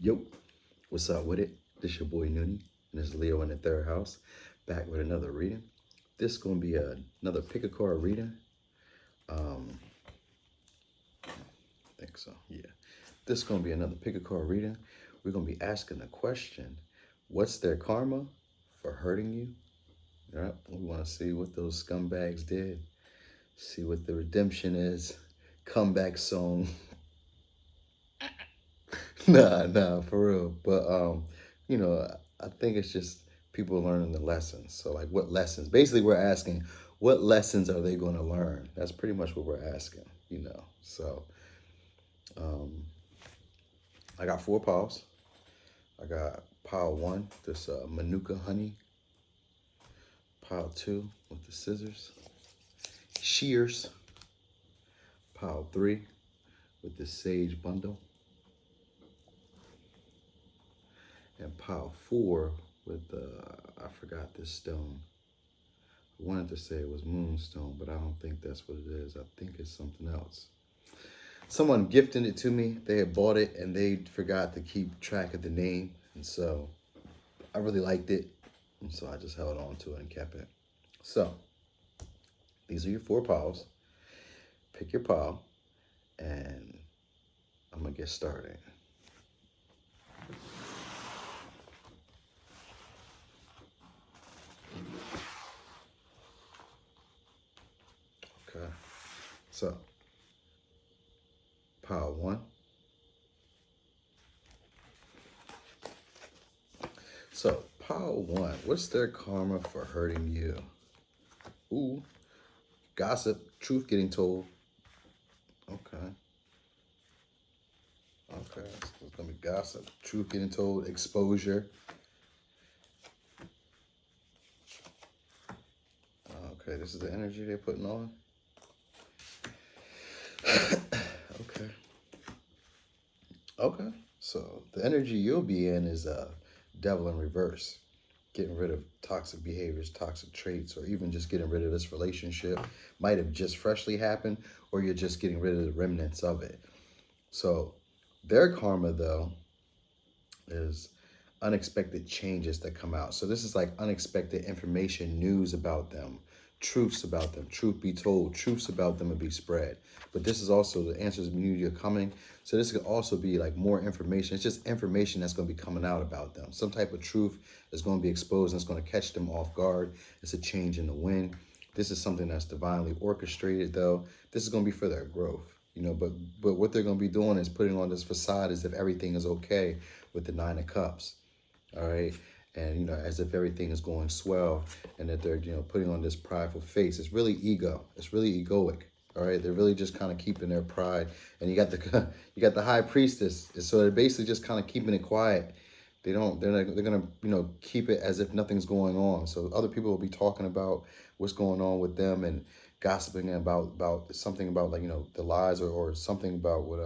Yo, what's up with it? This your boy Noonie, and this is Leo in the third house, back with another reading. This gonna be another pick a card reading. I think so. Yeah, this is gonna be another pick a card reading. We're gonna be asking the question: what's their karma for hurting you? Yep, we want to see what those scumbags did. See what the redemption is. Comeback song. Nah, for real. But you know, I think it's just people learning the lessons. So like what lessons? Basically we're asking what lessons are they going to learn? That's pretty much what we're asking, you know. So um I got four piles. I got pile one, this Manuka honey. Pile two with the scissors. Shears. Pile three with the sage bundle. And pile four with the, I forgot this stone. I wanted to say it was moonstone, but I don't think that's what it is. I think it's something else. Someone gifted it to me. They had bought it and they forgot to keep track of the name. And so I really liked it. And so I just held on to it and kept it. So these are your four piles. Pick your pile and I'm going to get started. Okay. So pile one. So pile one, what's their karma for hurting you? Ooh, gossip, truth getting told. Okay. Okay, so it's gonna be gossip, truth getting told, exposure. Okay, this is the energy they're putting on. Okay. Okay. So the energy you'll be in is devil in reverse. Getting rid of toxic behaviors, toxic traits, or even just getting rid of this relationship. Might have just freshly happened, or you're just getting rid of the remnants of it. So their karma, though, is unexpected changes that come out. So this is like unexpected information, news about them, truths about them, truth be told, truths about them will be spread. But this is also the answers immediately are coming. So this could also be like more information. It's just information that's going to be coming out about them. Some type of truth is going to be exposed and it's going to catch them off guard. It's a change in the wind. This is something that's divinely orchestrated, though. This is going to be for their growth, you know, but what they're going to be doing is putting on this facade as if everything is okay with the Nine of Cups. All right. And, you know, as if everything is going swell and that they're, you know, putting on this prideful face. It's really ego. It's really egoic. All right. They're really just kind of keeping their pride. And you got the high priestess. So they're basically just kind of keeping it quiet. They're going to, you know, keep it as if nothing's going on. So other people will be talking about what's going on with them and gossiping about something about, like, you know, the lies or something about what,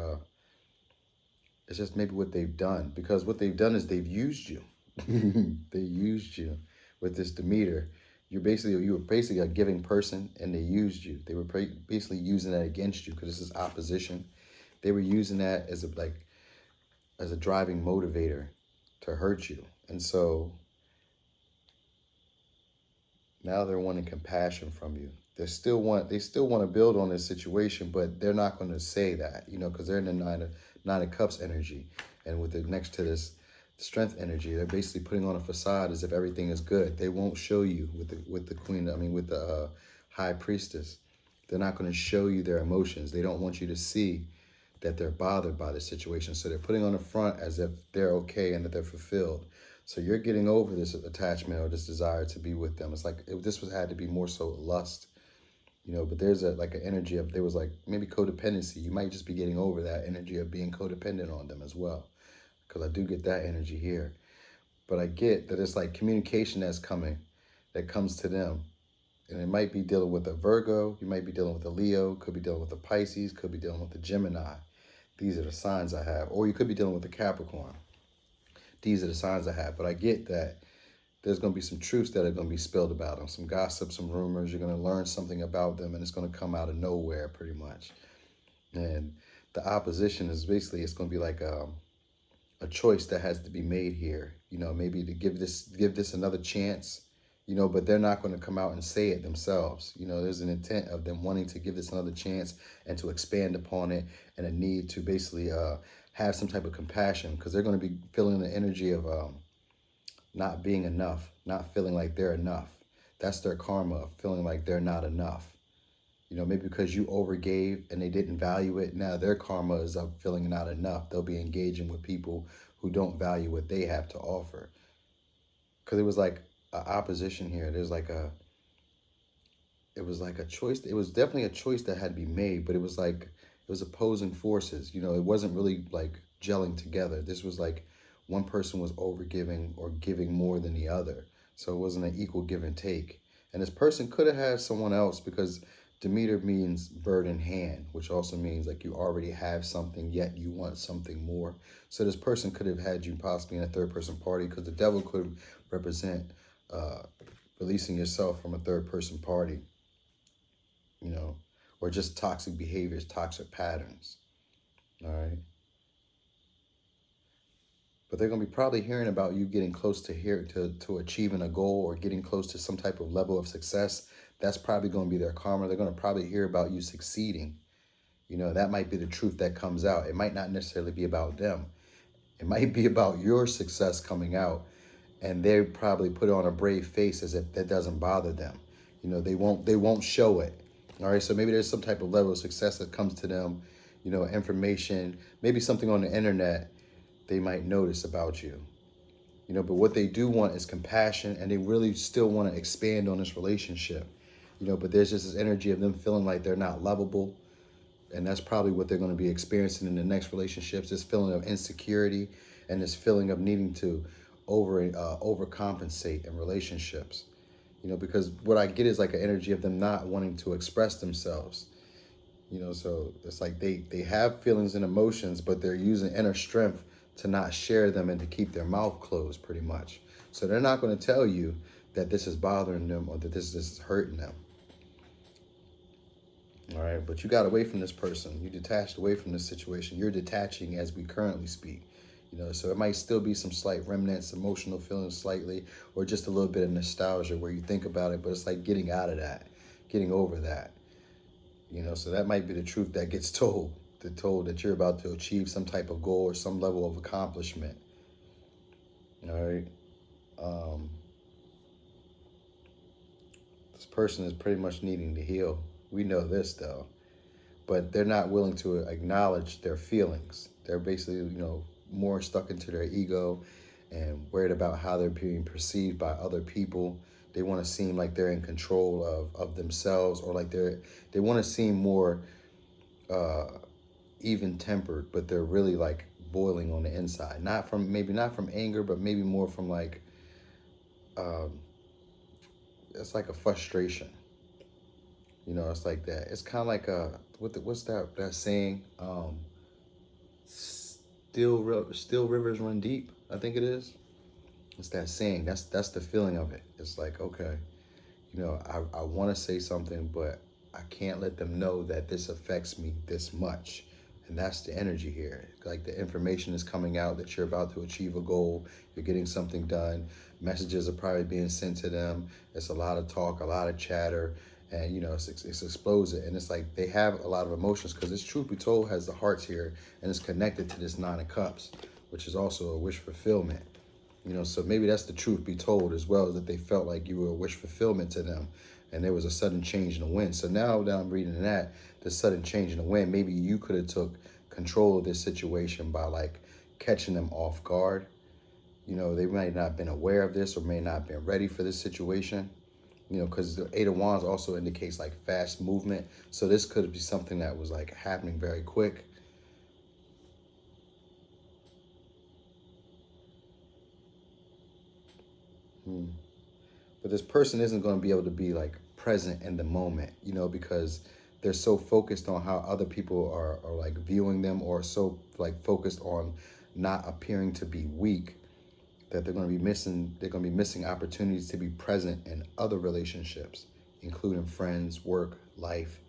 it's just maybe what they've done, because what they've done is they've used you. They used you with this Demeter. You were basically a giving person, and they used you. They were basically using that against you because this is opposition. They were using that as a driving motivator to hurt you, and so now they're wanting compassion from you. They still want to build on this situation, but they're not going to say that, you know, because they're in the nine of cups energy, and with the next to this strength energy, they're basically putting on a facade as if everything is good. They won't show you with the queen. I mean, with the high priestess, they're not going to show you their emotions. They don't want you to see that they're bothered by the situation. So they're putting on the front as if they're okay and that they're fulfilled. So you're getting over this attachment or this desire to be with them. It's like this had to be more so lust, you know. But there's an energy of, there was like maybe codependency. You might just be getting over that energy of being codependent on them as well, because I do get that energy here. But I get that it's like communication that's coming, that comes to them. And it might be dealing with a Virgo, you might be dealing with a Leo, could be dealing with a Pisces, could be dealing with a Gemini. These are the signs I have. Or you could be dealing with a Capricorn. These are the signs I have. But I get that there's going to be some truths that are going to be spilled about them, some gossip, some rumors. You're going to learn something about them, and it's going to come out of nowhere pretty much. And the opposition is basically, it's going to be like a a choice that has to be made here. Maybe to give this another chance. But they're not going to come out and say it themselves. There's an intent of them wanting to give this another chance and to expand upon it, and a need to basically have some type of compassion, because they're going to be feeling the energy of not being enough, not feeling like they're enough. That's their karma of feeling like they're not enough. Maybe because you overgave and they didn't value it. Now their karma is of feeling not enough. They'll be engaging with people who don't value what they have to offer. Because it was like an opposition here. It was like a choice. It was definitely a choice that had to be made, but it was opposing forces. It wasn't really like gelling together. This was like one person was overgiving or giving more than the other. So it wasn't an equal give and take. And this person could have had someone else, because Demeter means bird in hand, which also means like you already have something, yet you want something more. So this person could have had you possibly in a third person party, because the devil could represent releasing yourself from a third person party, or just toxic behaviors, toxic patterns. All right. But they're going to be probably hearing about you getting close to achieving a goal, or getting close to some type of level of success. That's probably going to be their karma. They're going to probably hear about you succeeding. That might be the truth that comes out. It might not necessarily be about them. It might be about your success coming out, and they probably put on a brave face as if that doesn't bother them. They won't show it. All right, so maybe there's some type of level of success that comes to them, information, maybe something on the internet they might notice about you. But what they do want is compassion, and they really still want to expand on this relationship. But there's just this energy of them feeling like they're not lovable, and that's probably what they're going to be experiencing in the next relationships, this feeling of insecurity and this feeling of needing to overcompensate in relationships. Because what I get is like an energy of them not wanting to express themselves. So it's like they have feelings and emotions, but they're using inner strength to not share them and to keep their mouth closed, pretty much. So they're not going to tell you that this is bothering them or that this is hurting them. All right, but you got away from this person. You detached away from this situation. You're detaching as we currently speak. So it might still be some slight remnants, emotional feelings slightly, or just a little bit of nostalgia where you think about it, but it's like getting out of that, getting over that. So that might be the truth that gets told. They're told that you're about to achieve some type of goal or some level of accomplishment. All right. This person is pretty much needing to heal. We know this though, but they're not willing to acknowledge their feelings. They're basically, more stuck into their ego and worried about how they're being perceived by other people. They want to seem like they're in control of themselves, or like they want to seem more even tempered, but they're really like boiling on the inside. Not from anger, but maybe more from like it's like a frustration. It's like that. It's kind of like what's that saying? Still rivers run deep. I think it is. It's that saying. That's the feeling of it. It's like, okay, I want to say something, but I can't let them know that this affects me this much. And that's the energy here. Like the information is coming out that you're about to achieve a goal. You're getting something done. Messages are probably being sent to them. It's a lot of talk, a lot of chatter, and it's explosive. And it's like they have a lot of emotions, because this, truth be told, has the hearts here, and it's connected to this Nine of Cups, which is also a wish fulfillment. So maybe that's the truth be told as well, is that they felt like you were a wish fulfillment to them, and there was a sudden change in the wind. So now that I'm reading that, the sudden change in the wind, maybe you could have took control of this situation by like catching them off guard. They might not have been aware of this, or may not have been ready for this situation. Because the Eight of Wands also indicates like fast movement. So this could be something that was like happening very quick. But this person isn't going to be able to be like present in the moment, because they're so focused on how other people are like viewing them, or so like focused on not appearing to be weak, that they're going to be missing opportunities to be present in other relationships, including friends, work, life,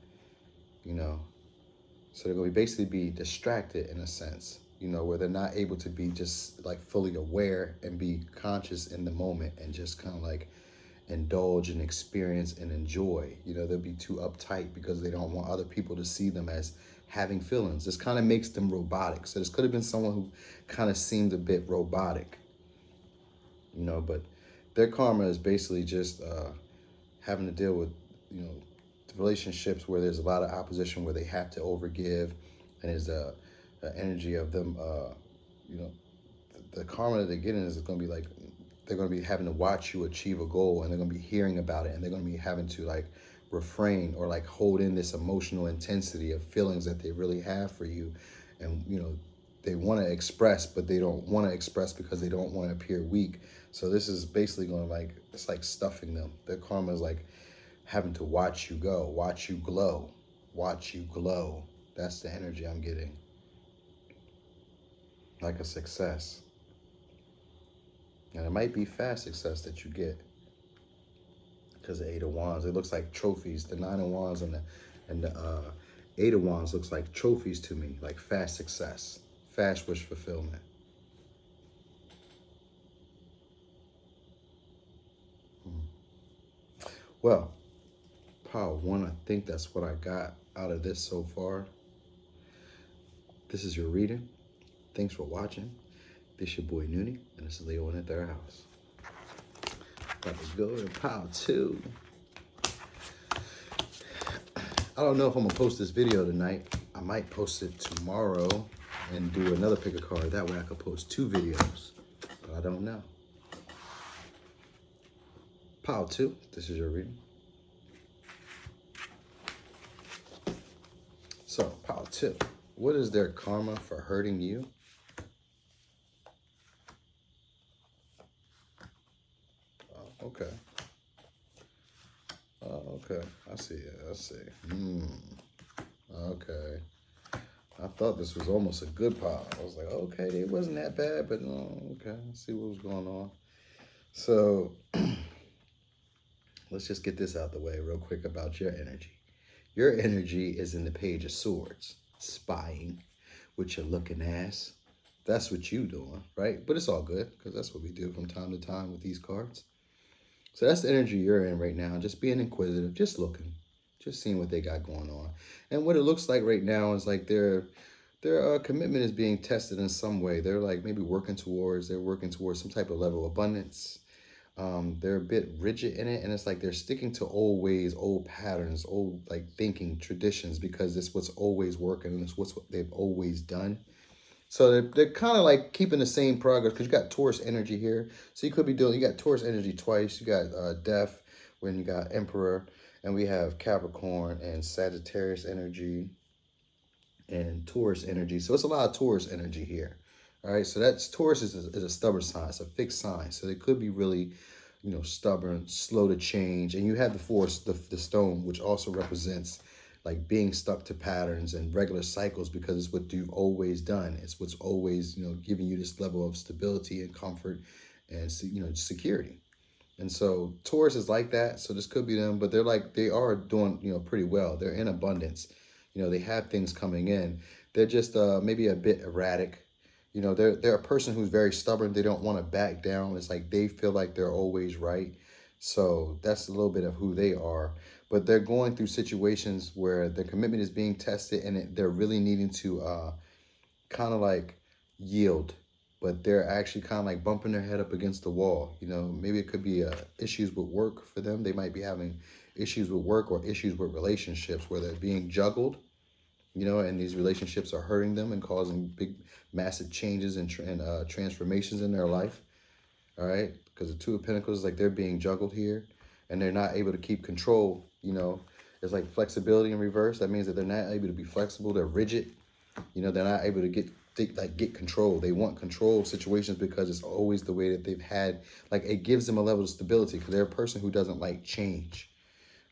So they're going to basically be distracted in a sense. where they're not able to be just like fully aware and be conscious in the moment and just kind of like indulge and experience and enjoy. They'll be too uptight because they don't want other people to see them as having feelings. This kind of makes them robotic. So this could have been someone who kind of seemed a bit robotic, but their karma is basically just having to deal with, relationships where there's a lot of opposition, where they have to overgive, and there's a energy of them, the karma that they're getting is going to be like, they're going to be having to watch you achieve a goal, and they're going to be hearing about it, and they're going to be having to like refrain or like hold in this emotional intensity of feelings that they really have for you. And they want to express, but they don't want to express because they don't want to appear weak. So this is basically going to like, it's like stuffing them. Their karma is like having to watch you go, watch you glow, watch you glow. That's the energy I'm getting. Like a success. And it might be fast success that you get, because the Eight of Wands, it looks like trophies. The Nine of Wands and the Eight of Wands looks like trophies to me, like fast success, fast wish fulfillment. Well, Power 1, I think that's what I got out of this so far. This is your reading. Thanks for watching. This your boy Noonie, and this is Leo in the third house. About to go to Power 2. I don't know if I'm going to post this video tonight. I might post it tomorrow and do another pick a card. That way I could post 2 videos. But I don't know. Power 2, this is your reading. So, Power 2. What is their karma for hurting you? Oh, okay. Oh, okay. I see it. I see. Okay. I thought this was almost a good pile. I was like, okay, it wasn't that bad, but okay. Let's see what was going on. So, let's just get this out the way real quick about your energy. Your energy is in the Page of Swords, spying with your looking ass. That's what you doing, right? But it's all good, because that's what we do from time to time with these cards. So that's the energy you're in right now, just being inquisitive, just looking, just seeing what they got going on. And what it looks like right now is like their commitment is being tested in some way. They're like maybe working towards some type of level of abundance. They're a bit rigid in it, and it's like they're sticking to old ways, old patterns, old like thinking traditions, because it's what's always working and it's what they've always done. So they're kind of like keeping the same progress, because you got Taurus energy here. So you could be you got Taurus energy twice. You got Death, when you got Emperor, and we have Capricorn and Sagittarius energy and Taurus energy. So it's a lot of Taurus energy here. All right, so that's Taurus is a stubborn sign. It's a fixed sign. So they could be really, stubborn, slow to change. And you have the Force, the stone, which also represents like being stuck to patterns and regular cycles, because it's what you've always done. It's what's always, giving you this level of stability and comfort and, security. And so Taurus is like that. So this could be them, but they are doing, pretty well. They're in abundance. They have things coming in. They're just maybe a bit erratic. They're a person who's very stubborn. They don't want to back down. It's like they feel like they're always right. So that's a little bit of who they are. But they're going through situations where their commitment is being tested, and they're really needing to kind of like yield. But they're actually kind of like bumping their head up against the wall. Maybe it could be issues with work for them. They might be having issues with work or issues with relationships where they're being juggled, and these relationships are hurting them and causing big, massive changes and transformations in their life. All right, because the Two of Pentacles is like they're being juggled here, and they're not able to keep control. It's like flexibility in reverse. That means that they're not able to be flexible. They're rigid. They're not able to get control. They want control of situations because it's always the way that they've had. Like it gives them a level of stability, because they're a person who doesn't like change.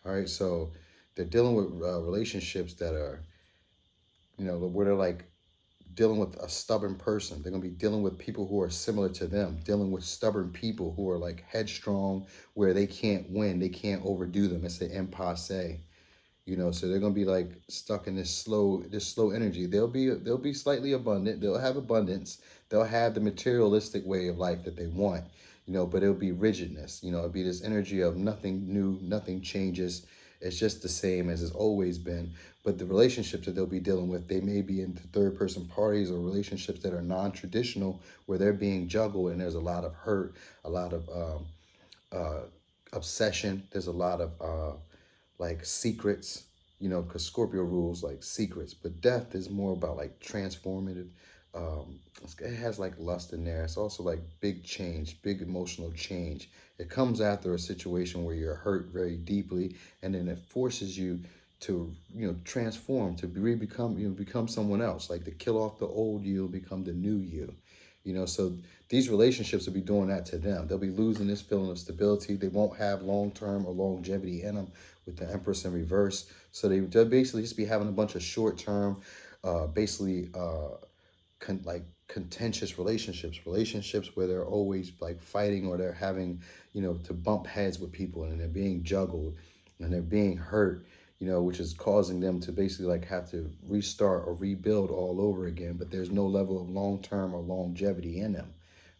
All right, so they're dealing with relationships that are, where they're like dealing with a stubborn person. They're going to be dealing with people who are similar to them, dealing with stubborn people who are like headstrong, where they can't win. They can't overdo them. It's an impasse. So they're gonna be like stuck in this slow energy. They'll be slightly abundant. They'll have abundance. They'll have the materialistic way of life that they want. But it'll be rigidness. It'll be this energy of nothing new, nothing changes. It's just the same as it's always been. But the relationships that they'll be dealing with, they may be into third person parties or relationships that are non-traditional, where they're being juggled, and there's a lot of hurt, a lot of uh, obsession. There's a lot of like secrets, because Scorpio rules like secrets, but death is more about like transformative. It has like lust in there. It's also like big change, big emotional change. It comes after a situation where you're hurt very deeply, and then it forces you to, transform, to become, become someone else, like to kill off the old you, become the new you. So these relationships will be doing that to them. They'll be losing this feeling of stability. They won't have long term or longevity in them with the Empress in reverse. So they'll basically just be having a bunch of short term, basically like contentious relationships where they're always like fighting, or they're having, to bump heads with people, and they're being juggled, and they're being hurt, which is causing them to basically like have to restart or rebuild all over again. But there's no level of long term or longevity in them.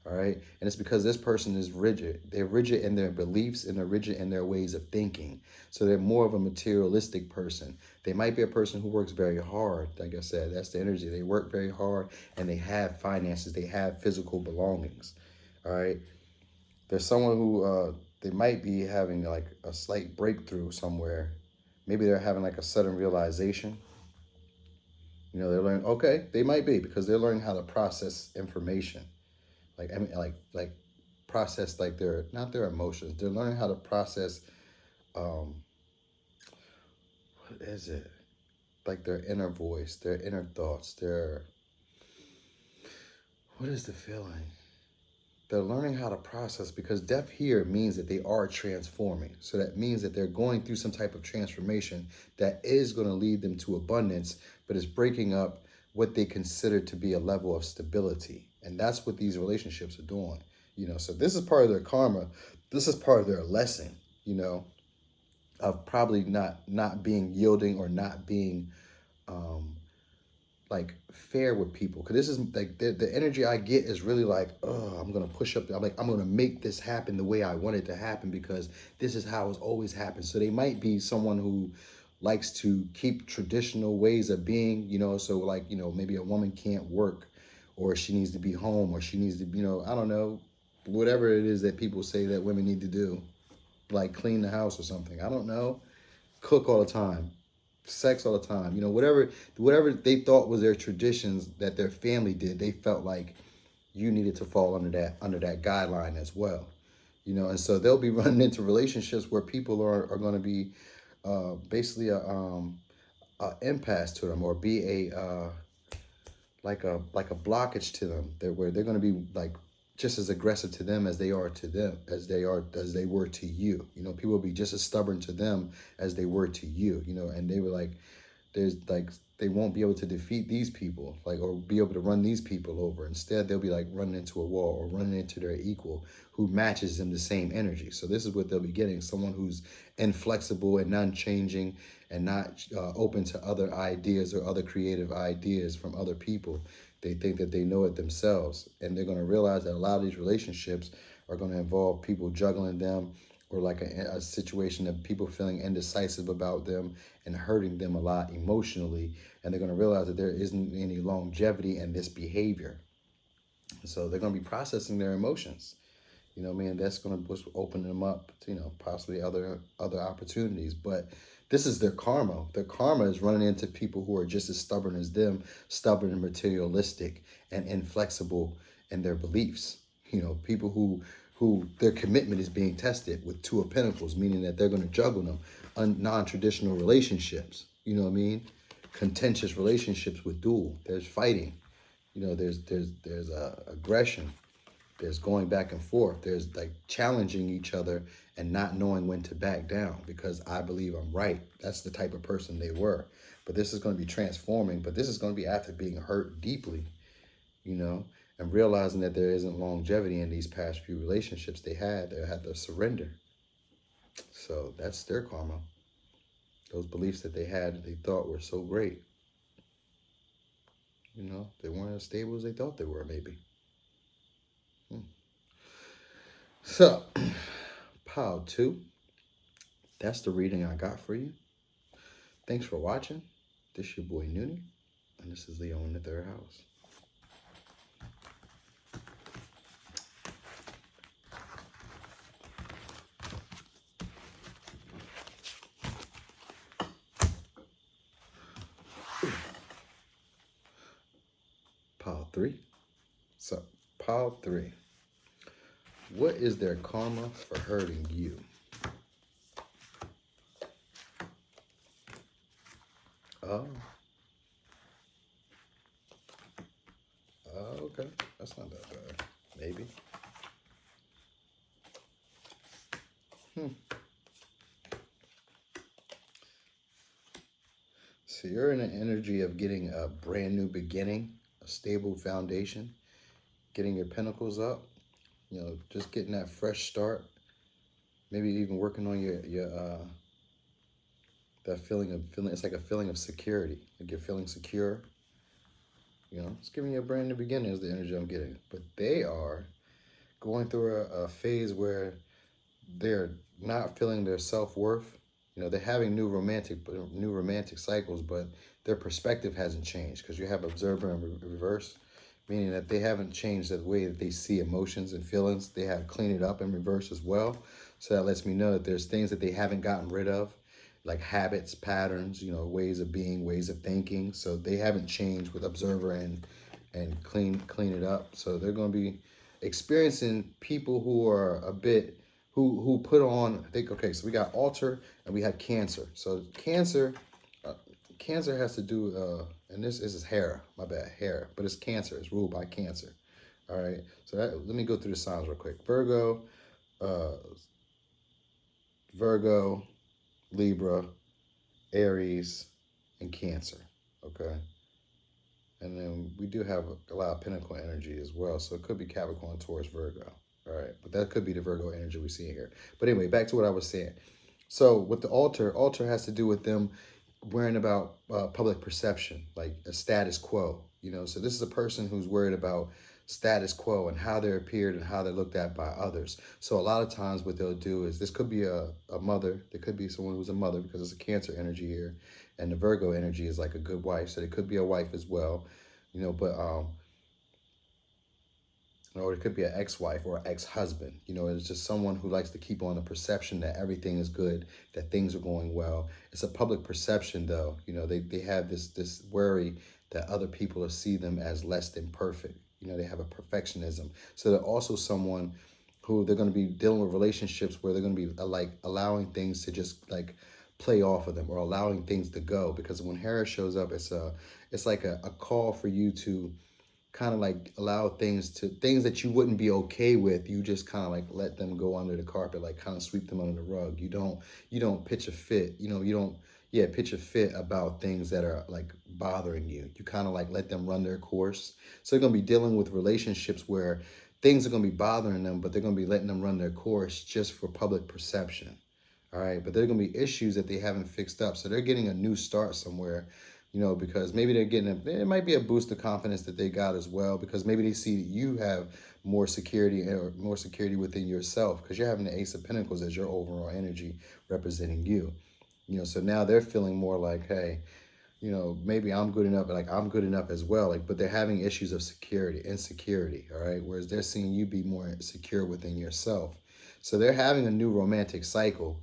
All right. And it's because this person is rigid. They're rigid in their beliefs, and they're rigid in their ways of thinking. So they're more of a materialistic person. They might be a person who works very hard. Like I said, that's the energy. They work very hard, and they have finances. They have physical belongings. All right. There's someone who they might be having like a slight breakthrough somewhere. Maybe they're having like a sudden realization. They're learning. Okay, they might be, because they're learning how to process information. Like process like their, not their emotions. They're learning how to process um what is it? Like their inner voice, their inner thoughts, their, what is the feeling? They're learning how to process, because death here means that they are transforming. So that means that they're going through some type of transformation that is going to lead them to abundance, but it's breaking up what they consider to be a level of stability. And that's what these relationships are doing. So this is part of their karma. This is part of their lesson, of probably not being yielding, or not being um, like fair with people, because this is like the energy I get is really like, oh, I'm gonna push up, I'm gonna make this happen the way I want it to happen, because this is how it's always happened. So they might be someone who likes to keep traditional ways of being, so like, maybe a woman can't work, or she needs to be home, or she needs to, I don't know, whatever it is that people say that women need to do, like clean the house or something, I don't know, cook all the time, sex all the time, whatever they thought was their traditions that their family did, they felt like you needed to fall under that guideline as well. And so they'll be running into relationships where people are going to be basically a impasse to them, or be a blockage to them, that where they're going to be like just as aggressive to them as they are to them, as they were to you. People will be just as stubborn to them as they were to you. And they were like, there's like, they won't be able to defeat these people, like, or be able to run these people over. Instead, they'll be like running into a wall, or running into their equal who matches them the same energy. So this is what they'll be getting: someone who's inflexible and non-changing, and not open to other ideas or other creative ideas from other people. They think that they know it themselves, and they're going to realize that a lot of these relationships are going to involve people juggling them, or like a situation of people feeling indecisive about them and hurting them a lot emotionally. And they're going to realize that there isn't any longevity in this behavior. So they're going to be processing their emotions. That's going to open them up to, possibly other opportunities. But this is their karma. Their karma is running into people who are just as stubborn as them, stubborn and materialistic and inflexible in their beliefs. People who their commitment is being tested with Two of Pentacles, meaning that they're going to juggle them non-traditional relationships. You know what I mean? Contentious relationships with dual. There's fighting. There's aggression. There's going back and forth. There's like challenging each other and not knowing when to back down, because I believe I'm right. That's the type of person they were. But this is going to be transforming. But this is going to be after being hurt deeply, and realizing that there isn't longevity in these past few relationships they had. They had to surrender. So that's their karma. Those beliefs that they had that they thought were so great, they weren't as stable as they thought they were, maybe. Hmm. So, pile 2, that's the reading I got for you. Thanks for watching. This is your boy Noonie, and this is Leo in the 3rd house. Pile 3. So, pile 3. What is their karma for hurting you? Oh. Okay. That's not that bad. Maybe. So you're in an energy of getting a brand new beginning, a stable foundation, getting your pinnacles up, just getting that fresh start. Maybe even working on your that feeling. It's like a feeling of security. Like you're feeling secure. It's giving you a brand new beginning is the energy I'm getting. But they are going through a phase where they're not feeling their self-worth. They're having new romantic cycles, but their perspective hasn't changed because you have observer and reverse, meaning that they haven't changed the way that they see emotions and feelings. They have cleaned it up in reverse as well. So that lets me know that there's things that they haven't gotten rid of, like habits, patterns, ways of being, ways of thinking. So they haven't changed with observer and clean it up. So they're going to be experiencing people who are a bit who put on. I think, okay, so we got altar and we had cancer. So cancer has to do and this is hair, my bad, hair, but it's cancer. It's ruled by cancer. All right. So let me go through the signs real quick. Virgo, Libra, Aries, and Cancer. Okay. And then we do have a lot of pinnacle energy as well. So it could be Capricorn, Taurus, Virgo. All right. But that could be the Virgo energy we see here. But anyway, back to what I was saying. So with the altar has to do with them worrying about public perception, like a status quo. So this is a person who's worried about status quo and how they're appeared and how they're looked at by others. So a lot of times what they'll do is, this could be a mother. There could be someone who's a mother because it's a Cancer energy here. And the Virgo energy is like a good wife. So it could be a wife as well, or it could be an ex-wife or an ex-husband. It's just someone who likes to keep on the perception that everything is good, that things are going well. It's a public perception, though. They have this worry that other people will see them as less than perfect. They have a perfectionism. So they're also someone who they're going to be dealing with relationships where they're going to be like allowing things to just like play off of them or allowing things to go. Because when Hera shows up, it's like a call for you to kind of like allow things that you wouldn't be okay with. You just kind of like let them go under the carpet, like kind of sweep them under the rug. You don't pitch a fit. You don't pitch a fit about things that are like bothering you. You kind of like let them run their course. So they're going to be dealing with relationships where things are going to be bothering them, but they're going to be letting them run their course just for public perception. All right. But there are going to be issues that they haven't fixed up. So they're getting a new start somewhere, because maybe they're getting it might be a boost of confidence that they got as well, because maybe they see that you have more security within yourself, because you're having the Ace of Pentacles as your overall energy representing you. So now they're feeling more like, hey, maybe I'm good enough, like I'm good enough as well. Like, but they're having issues of insecurity, all right? Whereas they're seeing you be more secure within yourself. So they're having a new romantic cycle,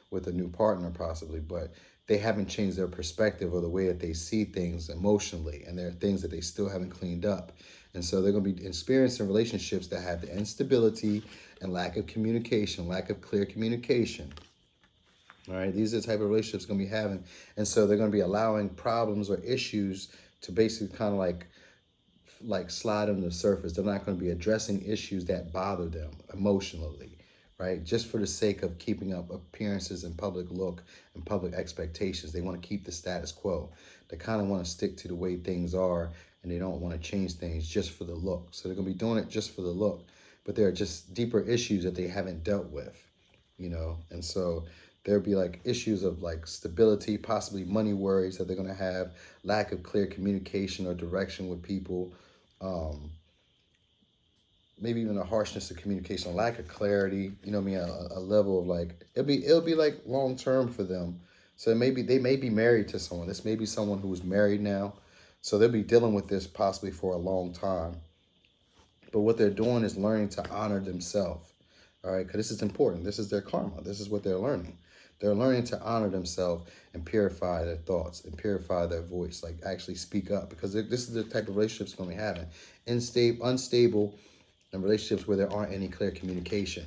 with a new partner possibly, but they haven't changed their perspective or the way that they see things emotionally. And there are things that they still haven't cleaned up. And so they're going to be experiencing relationships that have the instability and lack of communication, lack of clear communication. All right, these are the type of relationships going to be having. And so they're going to be allowing problems or issues to basically kind of like slide under the surface. They're not going to be addressing issues that bother them emotionally, right? Just for the sake of keeping up appearances and public look and public expectations. They want to keep the status quo. They kind of want to stick to the way things are, and they don't want to change things just for the look. So they're going to be doing it just for the look. But there are just deeper issues that they haven't dealt with, and so There'll be like issues of like stability, possibly money worries that they're going to have, lack of clear communication or direction with people, um, maybe even a harshness of communication, a lack of clarity. You know what I mean? A level of like it'll be like long term for them. So maybe they may be married to someone. This may be someone who's married now, so they'll be dealing with this possibly for a long time. But what they're doing is learning to honor themselves. All right, because this is important. This is their karma. This is what they're learning. They're learning to honor themselves and purify their thoughts and purify their voice, like actually speak up, because this is the type of relationships going to be having. Unstable, and relationships where there aren't any clear communication.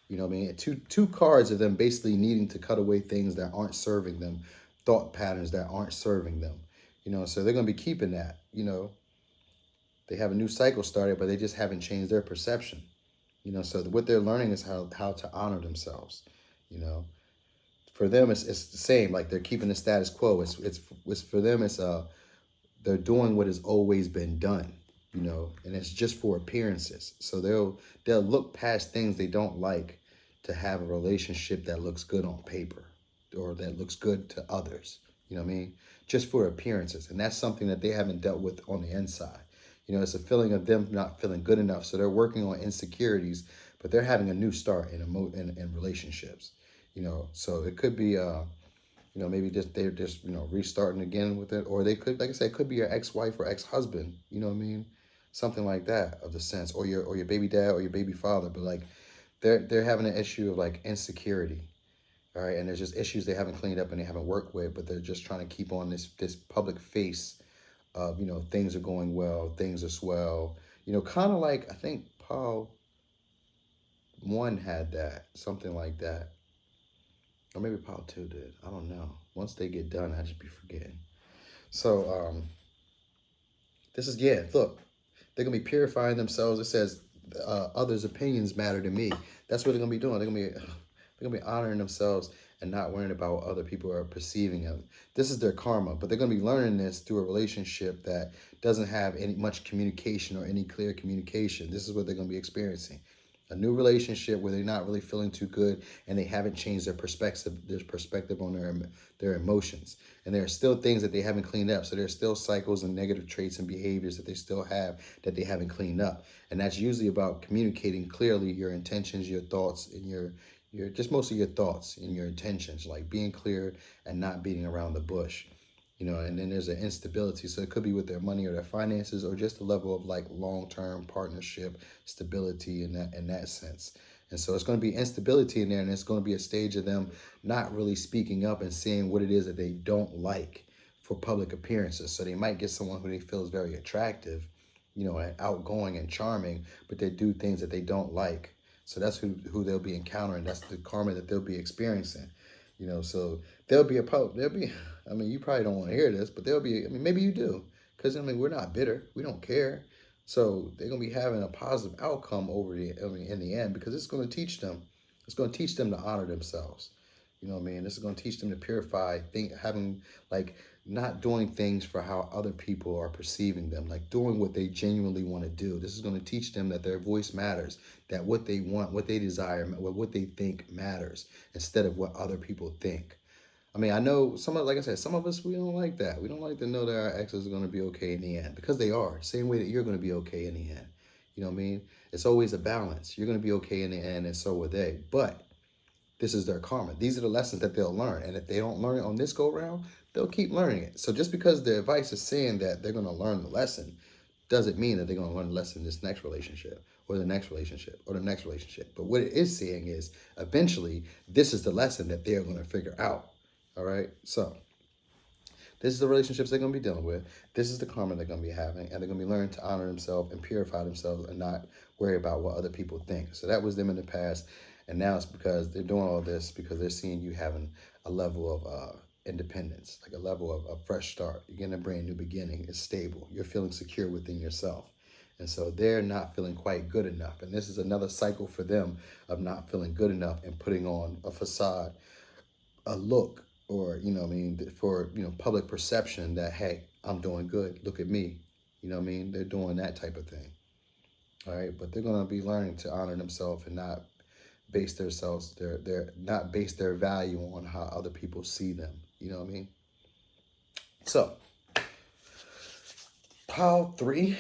You know what I mean? Two cards of them basically needing to cut away things that aren't serving them, thought patterns that aren't serving them. So they're going to be keeping that. They have a new cycle started, but they just haven't changed their perception. So what they're learning is how to honor themselves. You know, for them it's the same. Like they're keeping the status quo. It's for them. They're doing what has always been done. And it's just for appearances. So they'll look past things they don't like to have a relationship that looks good on paper or that looks good to others. You know what I mean? Just for appearances. And that's something that they haven't dealt with on the inside. It's a feeling of them not feeling good enough. So they're working on insecurities, but they're having a new start in relationships. So it could be maybe just they're just restarting again with it, or they could, like I said, it could be your ex-wife or ex-husband. You know what I mean? Something like that of the sense, or your baby dad or your baby father. But like they're having an issue of like insecurity. All right, and there's just issues they haven't cleaned up and they haven't worked with, but they're just trying to keep on this public face of things are going well, things are swell. Kind of like I think Paul one had that, something like that, or maybe Paul two did. I don't know. Once they get done, I just be forgetting. So this is, yeah. Look, they're gonna be purifying themselves. It says others' opinions matter to me. That's what they're gonna be doing. They're gonna be honoring themselves and not worrying about what other people are perceiving of. This is their karma, but they're gonna be learning this through a relationship that doesn't have any much communication or any clear communication. This is what they're gonna be experiencing. A new relationship where they're not really feeling too good and they haven't changed their perspective on their emotions. And there are still things that they haven't cleaned up. So there's still cycles and negative traits and behaviors that they still have that they haven't cleaned up. And that's usually about communicating clearly your intentions, your thoughts, and your just mostly your thoughts and your intentions, like being clear and not beating around the bush. And then there's an instability. So it could be with their money or their finances or just a level of like long-term partnership stability in that sense. And so it's going to be instability in there, and it's going to be a stage of them not really speaking up and saying what it is that they don't like for public appearances. So they might get someone who they feel is very attractive, and outgoing and charming, but they do things that they don't like. So that's who they'll be encountering. That's the karma that they'll be experiencing. So there'll be, I mean, you probably don't want to hear this, but there'll be, I mean, maybe you do, because I mean, we're not bitter, we don't care. So they're gonna be having a positive outcome in the end, because it's going to teach them, to honor themselves. You know what I mean? This is going to teach them to purify, having like not doing things for how other people are perceiving them, like doing what they genuinely want to do. This is going to teach them that their voice matters, that what they want, what they desire, what they think matters, instead of what other people think. I mean, I know like I said, some of us, we don't like that. We don't like to know that our exes are going to be okay in the end, because they are. Same way that you're going to be okay in the end. You know what I mean? It's always a balance. You're going to be okay in the end, and so are they. But this is their karma. These are the lessons that they'll learn. And if they don't learn it on this go round, they'll keep learning it. So just because the advice is saying that they're going to learn the lesson doesn't mean that they're going to learn the lesson in this next relationship or the next relationship or the next relationship. But what it is saying is eventually this is the lesson that they're going to figure out. All right. So this is the relationships they're going to be dealing with. This is the karma they're going to be having. And they're going to be learning to honor themselves and purify themselves and not worry about what other people think. So that was them in the past. And now it's because they're doing all this because they're seeing you having a level of independence, like a level of a fresh start. You're getting a brand new beginning. It's stable. You're feeling secure within yourself. And so they're not feeling quite good enough. And this is another cycle for them of not feeling good enough and putting on a facade, a look, or, for, public perception that, hey, I'm doing good. Look at me. You know what I mean? They're doing that type of thing. All right. But they're going to be learning to honor themselves and not base themselves, they're not base their value on how other people see them. You know what I mean? So, pile three,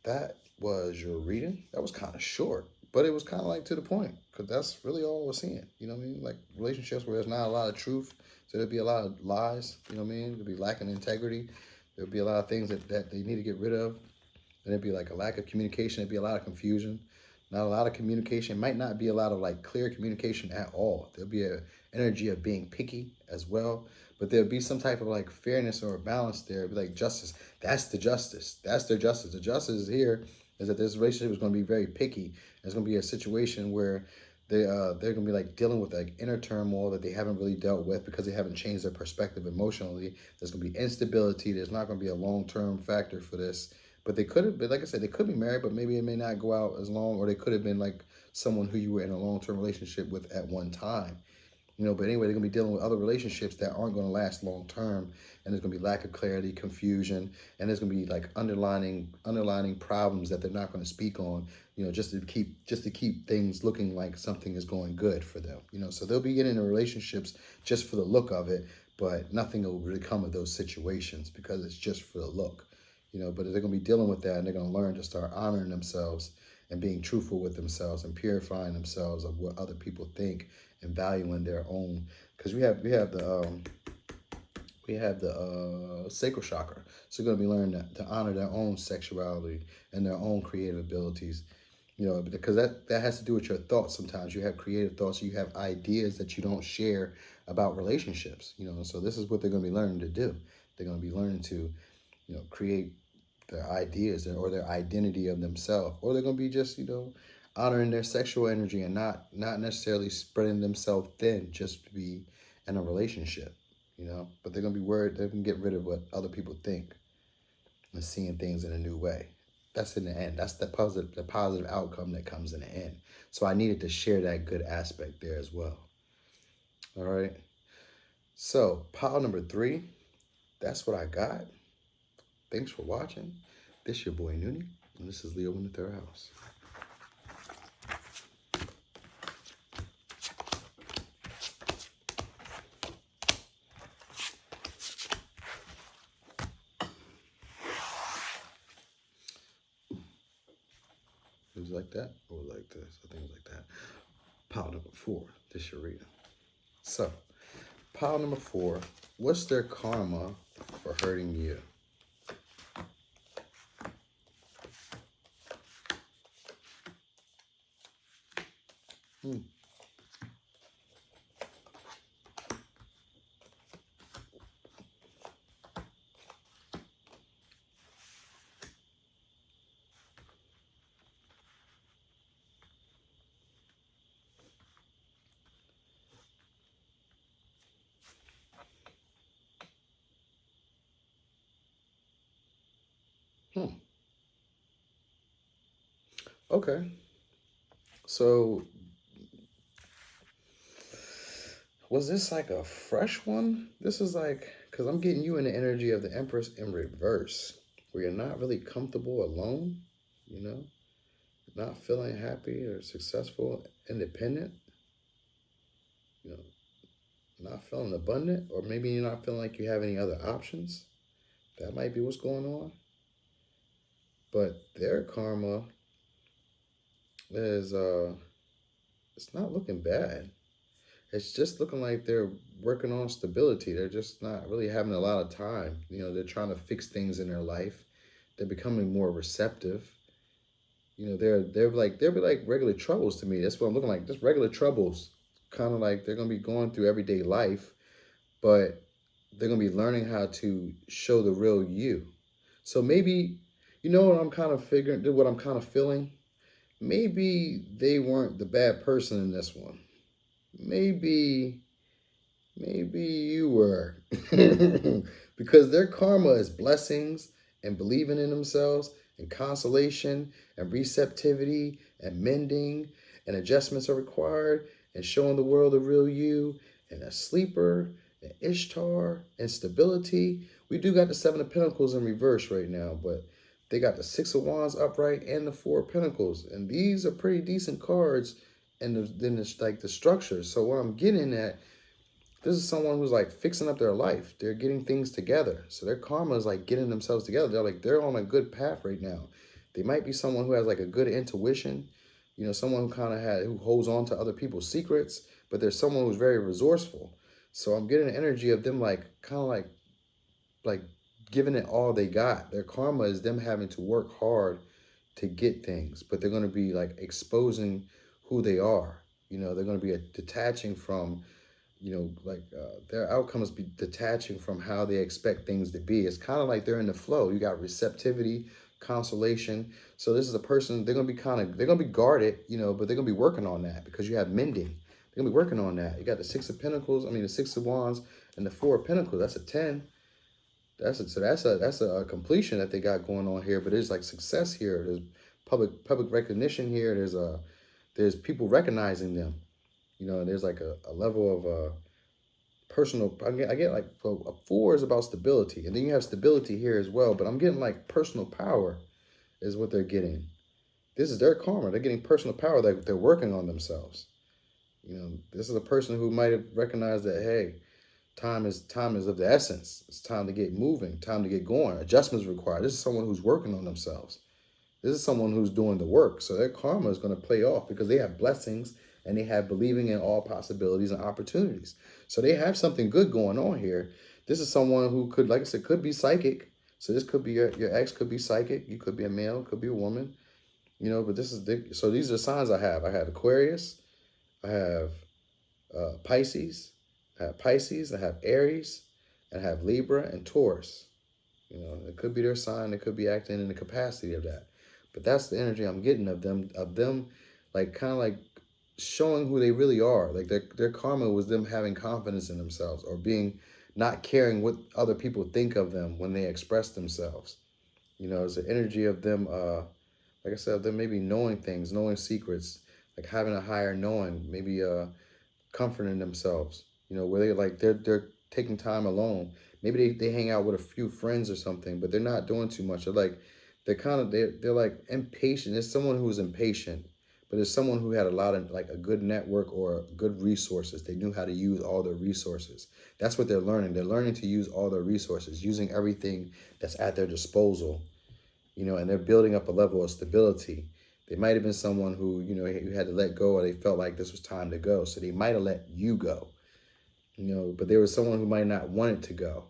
that was your reading. That was kind of short, but it was kind of like to the point because that's really all we're seeing. You know what I mean? Like relationships where there's not a lot of truth, so there'll be a lot of lies. You know what I mean? There'll be lacking integrity. There'll be a lot of things that they need to get rid of. And there'd be like a lack of communication. There'd be a lot of confusion. Not a lot of communication. Might not be a lot of like clear communication at all. There'll be a energy of being picky as well. But there'll be some type of like fairness or balance there. It'll be like justice. That's the justice. That's their justice. The justice here is that this relationship is going to be very picky. There's going to be a situation where they're going to be like dealing with like inner turmoil that they haven't really dealt with because they haven't changed their perspective emotionally. There's going to be instability. There's not going to be a long-term factor for this. But they could have been, like I said, they could be married, but maybe it may not go out as long, or they could have been like someone who you were in a long-term relationship with at one time. But anyway, they're going to be dealing with other relationships that aren't going to last long term, and there's going to be lack of clarity, confusion, and there's going to be like underlining problems that they're not going to speak on, just to keep things looking like something is going good for them. So they'll be getting into relationships just for the look of it, but nothing will really come of those situations because it's just for the look. But they're going to be dealing with that, and they're going to learn to start honoring themselves and being truthful with themselves and purifying themselves of what other people think and valuing their own. Because we have the sacral chakra, so they're going to be learning to honor their own sexuality and their own creative abilities. Because that has to do with your thoughts. Sometimes you have creative thoughts, you have ideas that you don't share about relationships. So this is what they're going to be learning to do. They're going to be learning to create their ideas or their identity of themselves, or they're going to be just, honoring their sexual energy and not necessarily spreading themselves thin just to be in a relationship, but they're going to be worried. They're going to get rid of what other people think and seeing things in a new way. That's in the end. That's the positive outcome that comes in the end. So I needed to share that good aspect there as well. All right. So pile number 3, that's what I got. Thanks for watching. This your boy Noonie, and this is Leo in the third house. It was like that, or like this. I think it was like that. Pile number 4, this your reading. So, pile number 4, what's their karma for hurting you? Okay. So, was this like a fresh one? This is like, because I'm getting you in the energy of the Empress in reverse, where you're not really comfortable alone, not feeling happy or successful, independent, not feeling abundant, or maybe you're not feeling like you have any other options. That might be what's going on. But their karma is, it's not looking bad. It's just looking like they're working on stability. They're just not really having a lot of time. They're trying to fix things in their life. They're becoming more receptive. They're be like regular troubles to me. That's what I'm looking like. Just regular troubles. Kind of like they're gonna be going through everyday life, but they're gonna be learning how to show the real you. So maybe, what I'm kind of figuring, what I'm kind of feeling. Maybe they weren't the bad person in this one. Maybe you were. Because their karma is blessings and believing in themselves and consolation and receptivity and mending and adjustments are required and showing the world the real you and a sleeper and Ishtar and stability. We do got the 7 of Pentacles in reverse right now, but they got the 6 of Wands upright and the 4 of Pentacles. And these are pretty decent cards and then it's like the structure. So what I'm getting at, this is someone who's like fixing up their life. They're getting things together. So their karma is like getting themselves together. They're on a good path right now. They might be someone who has like a good intuition, someone who kind of who holds on to other people's secrets, but there's someone who's very resourceful. So I'm getting an energy of them like kind of like giving it all they got. Their karma is them having to work hard to get things, but they're going to be like exposing who they are. They're going to be detaching from, their outcomes be detaching from how they expect things to be. It's kind of like they're in the flow. You got receptivity, consolation. So this is a person, they're going to be they're going to be guarded, but they're going to be working on that because you have mending. They're going to be working on that. You got the Six of Pentacles, the Six of Wands, and the Four of Pentacles. That's a 10. That's a completion that they got going on here, but there's like success here. There's public recognition here. There's people recognizing them. There's like a level of personal. I get like a 4 is about stability, and then you have stability here as well. But I'm getting like personal power is what they're getting. This is their karma. They're getting personal power. They're working on themselves. This is a person who might have recognized that, hey, time is of the essence. It's time to get moving, time to get going. Adjustments required. This is someone who's working on themselves. This is someone who's doing the work. So their karma is going to play off because they have blessings and they have believing in all possibilities and opportunities. So they have something good going on here. This is someone who could, like I said, could be psychic. So this could be your ex could be psychic. You could be a male, could be a woman. But so these are the signs I have. I have Aquarius. I have Pisces. I have Aries, and I have Libra and Taurus. It could be their sign. They could be acting in the capacity of that. But that's the energy I'm getting of them like kind of like showing who they really are. Like their karma was them having confidence in themselves or not caring what other people think of them when they express themselves. It's the energy of them, like I said, them maybe knowing things, knowing secrets, like having a higher knowing, maybe comforting themselves, where they're taking time alone. Maybe they hang out with a few friends or something, but they're not doing too much. They're like impatient. There's someone who's impatient, but there's someone who had a lot of like a good network or good resources. They knew how to use all their resources. That's what they're learning. They're learning to use all their resources, using everything that's at their disposal, and they're building up a level of stability. They might have been someone who, you had to let go or they felt like this was time to go. So they might have let you go, but there was someone who might not want it to go,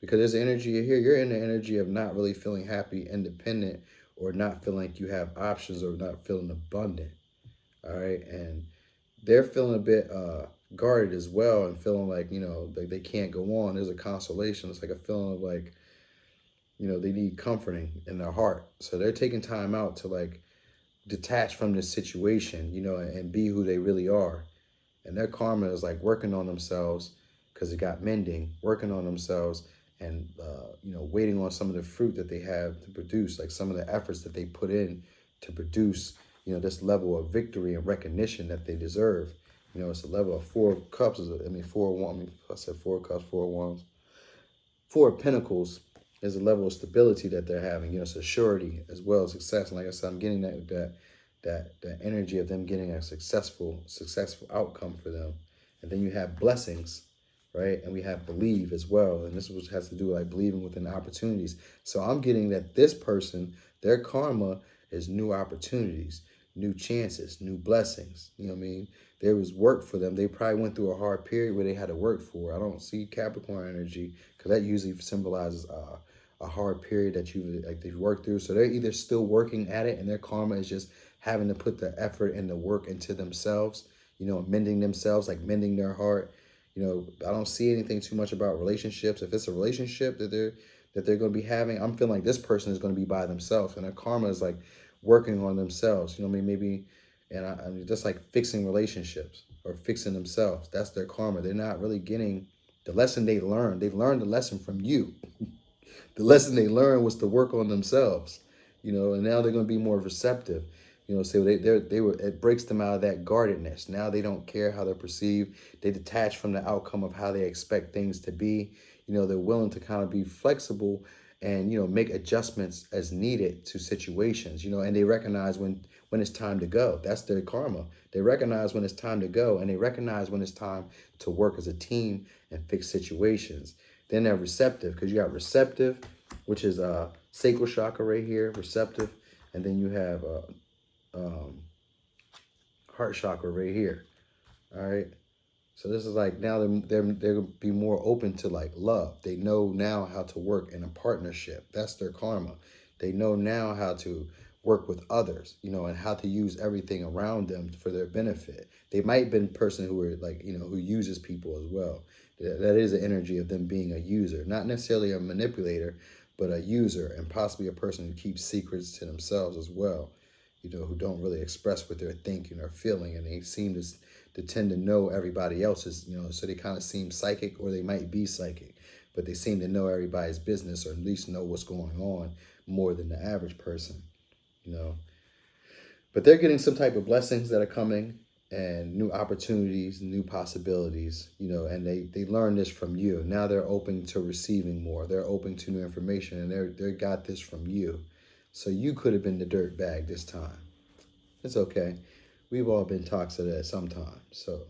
because there's energy here. You're in the energy of not really feeling happy, independent, or not feeling like you have options or not feeling abundant. All right. And they're feeling a bit guarded as well and feeling like, like they can't go on. There's a consolation. It's like a feeling of like, they need comforting in their heart. So they're taking time out to like detach from this situation, and be who they really are. And their karma is like working on themselves because it got mending, working on themselves and, waiting on some of the fruit that they have to produce, like some of the efforts that they put in to produce, this level of victory and recognition that they deserve. It's a level of 4 of cups. I said 4 cups, 4 wands. 4 of Pentacles is a level of stability that they're having. It's a surety as well as success. And like I said, I'm getting that energy of them getting a successful outcome for them. And then you have blessings, right? And we have believe as well. And this has to do with like believing within opportunities. So I'm getting that this person, their karma is new opportunities, new chances, new blessings. There was work for them. They probably went through a hard period where they had to work for. I don't see Capricorn energy because that usually symbolizes a hard period that they've worked through. So they're either still working at it and their karma is just having to put the effort and the work into themselves, mending themselves, like mending their heart. I don't see anything too much about relationships. If it's a relationship that they're going to be having, I'm feeling like this person is going to be by themselves and their karma is like working on themselves. Maybe, and I'm just like fixing relationships or fixing themselves. That's their karma. They're not really getting the lesson they learned. They've learned the lesson from you. The lesson they learned was to work on themselves, and now they're going to be more receptive. So it breaks them out of that guardedness. Now they don't care how they're perceived. They detach from the outcome of how they expect things to be. They're willing to kind of be flexible and, make adjustments as needed to situations, and they recognize when it's time to go. That's their karma. They recognize when it's time to go, and they recognize when it's time to work as a team and fix situations. Then they're receptive, because you got receptive, which is sacral chakra right here, receptive, and then you have um, heart chakra right here. All right. So this is like now they're gonna be more open to like love. They know now how to work in a partnership. That's their karma. They know now how to work with others, and how to use everything around them for their benefit. They might have been a person who are like, who uses people as well. That is the energy of them being a user, not necessarily a manipulator, but a user, and possibly a person who keeps secrets to themselves as well. Who don't really express what they're thinking or feeling, and they seem to tend to know everybody else's, so they kind of seem psychic, or they might be psychic, but they seem to know everybody's business, or at least know what's going on more than the average person, you know. But they're getting some type of blessings that are coming, and new opportunities, new possibilities, and they learn this from you. Now they're open to receiving more. They're open to new information, and they got this from you. So you could have been the dirt bag this time. It's okay. We've all been toxic at some time. So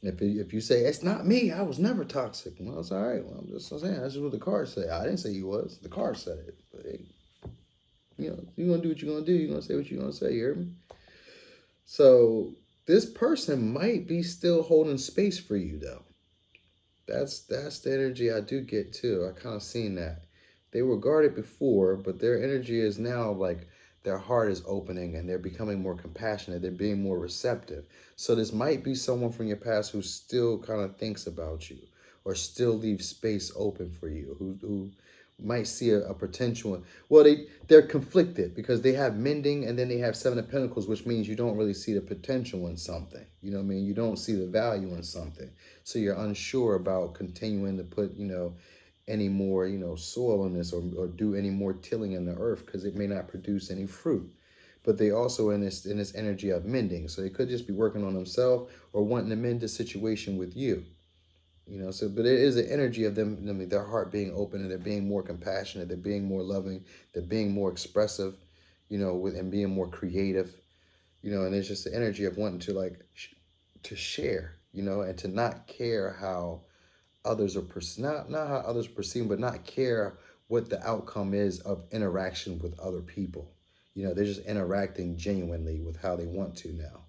if you say it's not me, I was never toxic. Well, it's all right. Well, I'm just saying that's just what the card said. I didn't say you was. The card said it. But hey, you're gonna do what you're gonna do. You're gonna say what you're gonna say. You hear me? So this person might be still holding space for you though. That's the energy I do get too. I kind of seen that. They were guarded before, but their energy is now like their heart is opening, and they're becoming more compassionate. They're being more receptive. So this might be someone from your past who still kind of thinks about you, or still leaves space open for you, who might see a potential. Well, they're conflicted because they have mending, and then they have Seven of Pentacles, which means you don't really see the potential in something. You know what I mean? You don't see the value in something. So you're unsure about continuing to put, any more, soil in this, or do any more tilling in the earth, because it may not produce any fruit. But they also in this energy of mending. So they could just be working on themselves, or wanting to mend the situation with you. So but it is an energy of them, their heart being open, and they're being more compassionate, they're being more loving, they're being more expressive, and being more creative, and there's just the energy of wanting to like to share, and to not care how others are not how others perceive, but not care what the outcome is of interaction with other people. They're just interacting genuinely with how they want to now.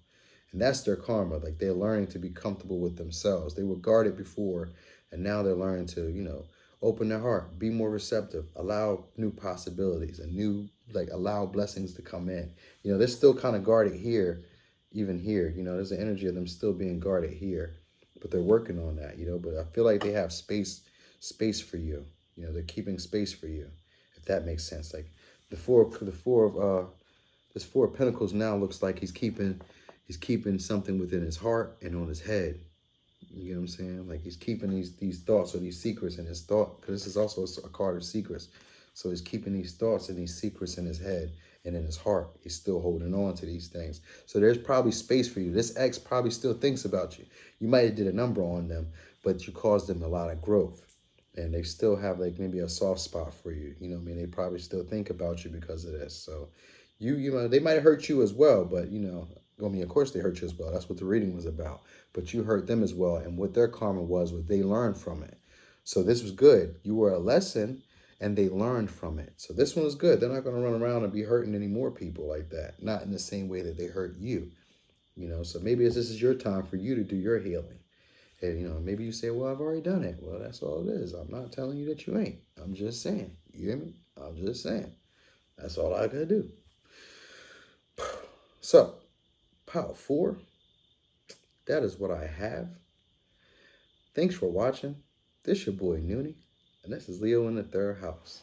And that's their karma. Like they're learning to be comfortable with themselves. They were guarded before, and now they're learning to, open their heart, be more receptive, allow new possibilities, and allow blessings to come in. They're still kind of guarded here, even here. There's an energy of them still being guarded here, but they're working on that. But I feel like they have space for you. They're keeping space for you, if that makes sense. Like this Four of Pentacles now looks like he's keeping something within his heart and on his head. You know what I'm saying? Like he's keeping these thoughts, or these secrets in his thought, because this is also a card of secrets. So he's keeping these thoughts and these secrets in his head and in his heart. He's still holding on to these things. So there's probably space for you. This ex probably still thinks about you. You might have did a number on them, but you caused them a lot of growth. And they still have like maybe a soft spot for you. They probably still think about you because of this. So they might have hurt you as well, but of course they hurt you as well. That's what the reading was about. But you hurt them as well, and what their karma was they learned from it. So this was good. You were a lesson, and they learned from it. So this one was good. They're not going to run around and be hurting any more people like that. Not in the same way that they hurt you. So maybe this is your time for you to do your healing. And, maybe you say, well, I've already done it. Well, that's all it is. I'm not telling you that you ain't. I'm just saying. You hear me? I'm just saying. That's all I got to do. So, Pile 4, that is what I have. Thanks for watching. This your boy Noonie, and this is Leo in the third house.